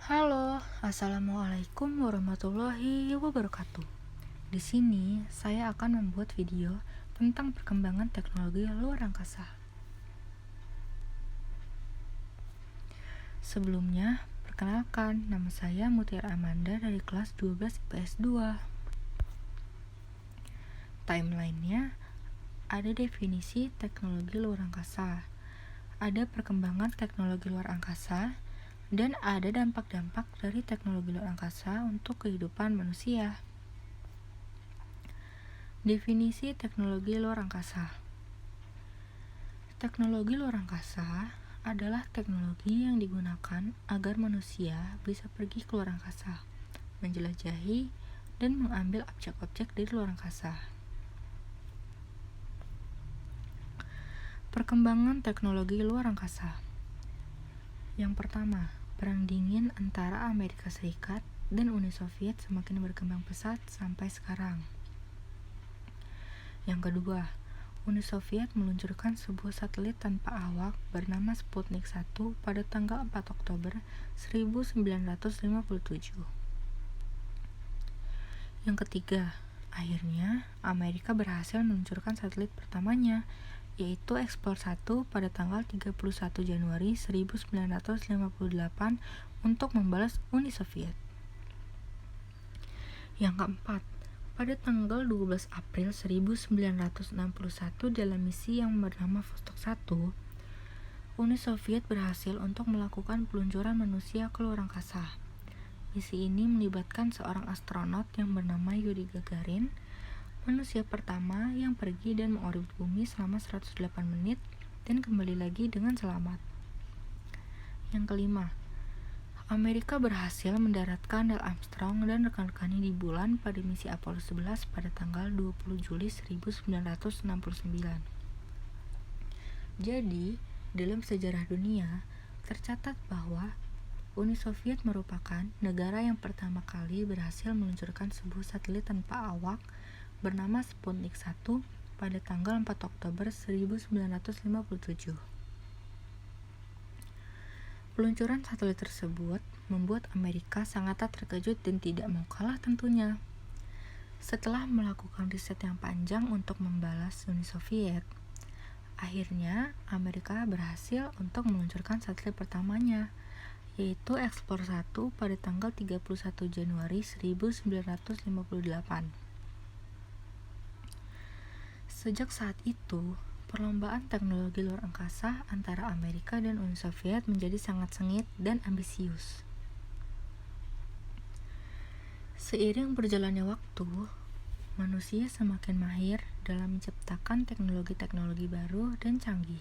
Halo, assalamualaikum warahmatullahi wabarakatuh. Di sini saya akan membuat video tentang perkembangan teknologi luar angkasa. Sebelumnya, perkenalkan, nama saya Mutiara Amanda dari kelas 12 IPS 2. Timeline-nya ada definisi teknologi luar angkasa, ada perkembangan teknologi luar angkasa, dan ada dampak-dampak dari teknologi luar angkasa untuk kehidupan manusia. Definisi teknologi luar angkasa. Teknologi luar angkasa adalah teknologi yang digunakan agar manusia bisa pergi ke luar angkasa, menjelajahi, dan mengambil objek-objek dari luar angkasa. Perkembangan teknologi luar angkasa. Yang pertama, Perang Dingin antara Amerika Serikat dan Uni Soviet semakin berkembang pesat sampai sekarang. Yang kedua, Uni Soviet meluncurkan sebuah satelit tanpa awak bernama Sputnik 1 pada tanggal 4 Oktober 1957. Yang ketiga, akhirnya Amerika berhasil meluncurkan satelit pertamanya, yaitu Explore 1 pada tanggal 31 Januari 1958 untuk membalas Uni Soviet. Yang keempat, pada tanggal 12 April 1961 dalam misi yang bernama Vostok 1, Uni Soviet berhasil untuk melakukan peluncuran manusia ke luar angkasa. Misi ini melibatkan seorang astronot yang bernama Yuri Gagarin, manusia pertama yang pergi dan mengorbit bumi selama 108 menit dan kembali lagi dengan selamat. Yang kelima, Amerika berhasil mendaratkan Neil Armstrong dan rekan-rekannya di bulan pada misi Apollo 11 pada tanggal 20 Juli 1969. Jadi, dalam sejarah dunia, tercatat bahwa Uni Soviet merupakan negara yang pertama kali berhasil meluncurkan sebuah satelit tanpa awak bernama Sputnik 1 pada tanggal 4 Oktober 1957. Peluncuran satelit tersebut membuat Amerika sangat terkejut dan tidak mau kalah tentunya. Setelah melakukan riset yang panjang untuk membalas Uni Soviet, akhirnya Amerika berhasil untuk meluncurkan satelit pertamanya, yaitu Explore 1 pada tanggal 31 Januari 1958. Sejak saat itu, perlombaan teknologi luar angkasa antara Amerika dan Uni Soviet menjadi sangat sengit dan ambisius. Seiring berjalannya waktu, manusia semakin mahir dalam menciptakan teknologi-teknologi baru dan canggih.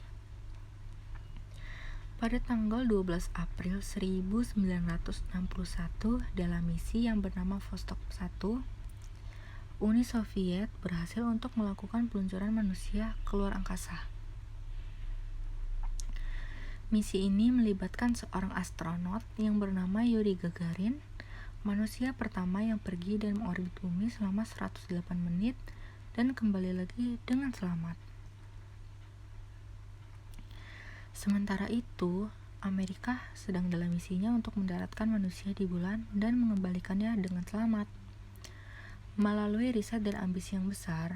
Pada tanggal 12 April 1961 dalam misi yang bernama Vostok 1, Uni Soviet berhasil untuk melakukan peluncuran manusia ke luar angkasa. Misi ini melibatkan seorang astronot yang bernama Yuri Gagarin, manusia pertama yang pergi dan mengorbit bumi selama 108 menit dan kembali lagi dengan selamat. Sementara itu, Amerika sedang dalam misinya untuk mendaratkan manusia di bulan dan mengembalikannya dengan selamat. Melalui riset dan ambisi yang besar,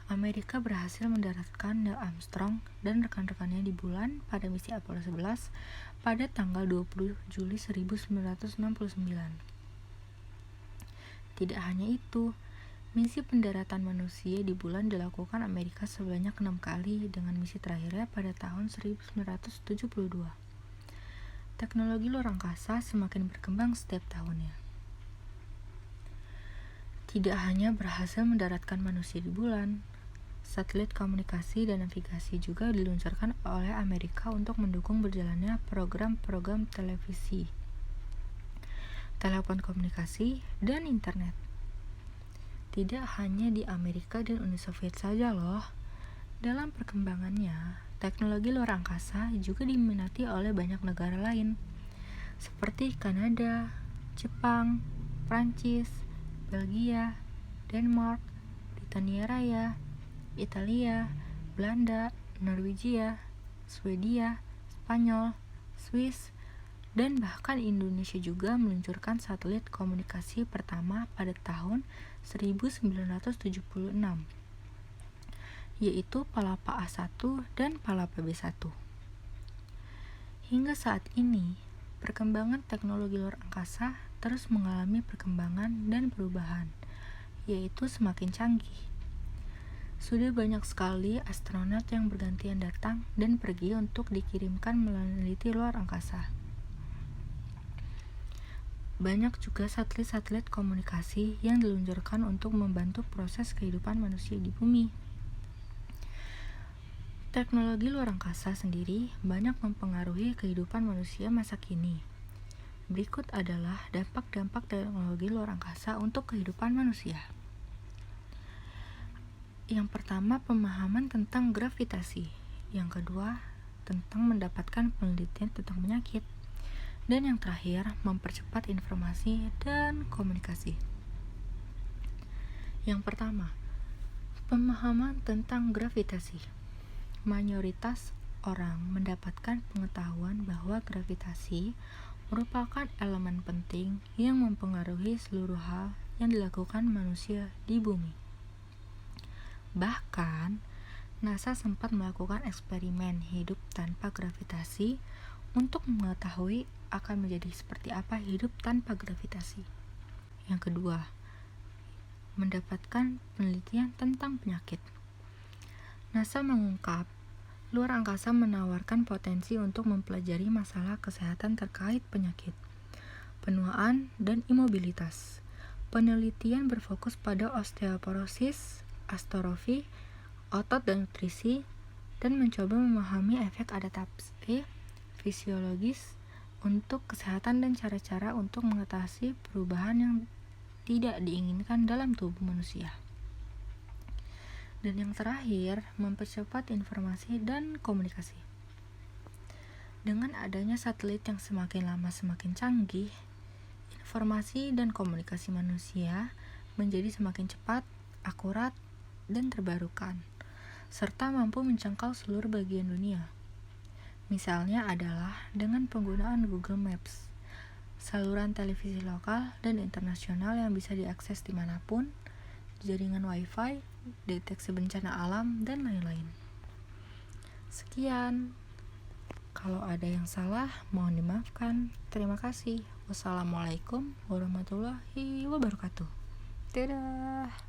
Amerika berhasil mendaratkan Neil Armstrong dan rekan-rekannya di bulan pada misi Apollo 11 pada tanggal 20 Juli 1969. Tidak hanya itu, misi pendaratan manusia di bulan dilakukan Amerika sebanyak 6 kali dengan misi terakhirnya pada tahun 1972. Teknologi luar angkasa semakin berkembang setiap tahunnya. Tidak hanya berhasil mendaratkan manusia di bulan, satelit komunikasi dan navigasi juga diluncurkan oleh Amerika untuk mendukung berjalannya program-program televisi, telepon komunikasi, dan internet. Tidak hanya di Amerika dan Uni Soviet saja loh. Dalam perkembangannya, teknologi luar angkasa juga diminati oleh banyak negara lain, seperti Kanada, Jepang, Prancis, Belgia, Denmark, Britania Raya, Italia, Belanda, Norwegia, Swedia, Spanyol, Swiss, Dan bahkan Indonesia juga meluncurkan satelit komunikasi pertama pada tahun 1976, yaitu Palapa A1 dan Palapa B1. Hingga saat ini, perkembangan teknologi luar angkasa terus mengalami perkembangan dan perubahan, yaitu semakin canggih. Sudah banyak sekali astronot yang bergantian datang dan pergi untuk dikirimkan meneliti luar angkasa. Banyak juga satelit-satelit komunikasi yang diluncurkan untuk membantu proses kehidupan manusia di bumi. Teknologi luar angkasa sendiri banyak mempengaruhi kehidupan manusia masa kini. Berikut adalah dampak-dampak teknologi luar angkasa untuk kehidupan manusia. Yang pertama, pemahaman tentang gravitasi. Yang kedua, tentang mendapatkan penelitian tentang penyakit. Dan yang terakhir, mempercepat informasi dan komunikasi. Yang pertama, pemahaman tentang gravitasi. Mayoritas orang mendapatkan pengetahuan bahwa gravitasi merupakan elemen penting yang mempengaruhi seluruh hal yang dilakukan manusia di bumi. Bahkan, NASA sempat melakukan eksperimen hidup tanpa gravitasi untuk mengetahui akan menjadi seperti apa hidup tanpa gravitasi. Yang kedua, mendapatkan penelitian tentang penyakit. NASA mengungkap, luar angkasa menawarkan potensi untuk mempelajari masalah kesehatan terkait penyakit, penuaan, dan imobilitas. Penelitian berfokus pada osteoporosis, astrofi, otot dan nutrisi, dan mencoba memahami efek adaptasi fisiologis untuk kesehatan dan cara-cara untuk mengatasi perubahan yang tidak diinginkan dalam tubuh manusia. Dan yang terakhir, mempercepat informasi dan komunikasi. Dengan adanya satelit yang semakin lama semakin canggih, informasi dan komunikasi manusia menjadi semakin cepat, akurat, dan terbarukan, serta mampu menjangkau seluruh bagian dunia. Misalnya adalah dengan penggunaan Google Maps, saluran televisi lokal dan internasional yang bisa diakses dimanapun, jaringan Wi-Fi, deteksi bencana alam, dan lain-lain. Sekian. Kalau ada yang salah, mohon dimaafkan. Terima kasih. Wassalamualaikum warahmatullahi wabarakatuh. Dadah.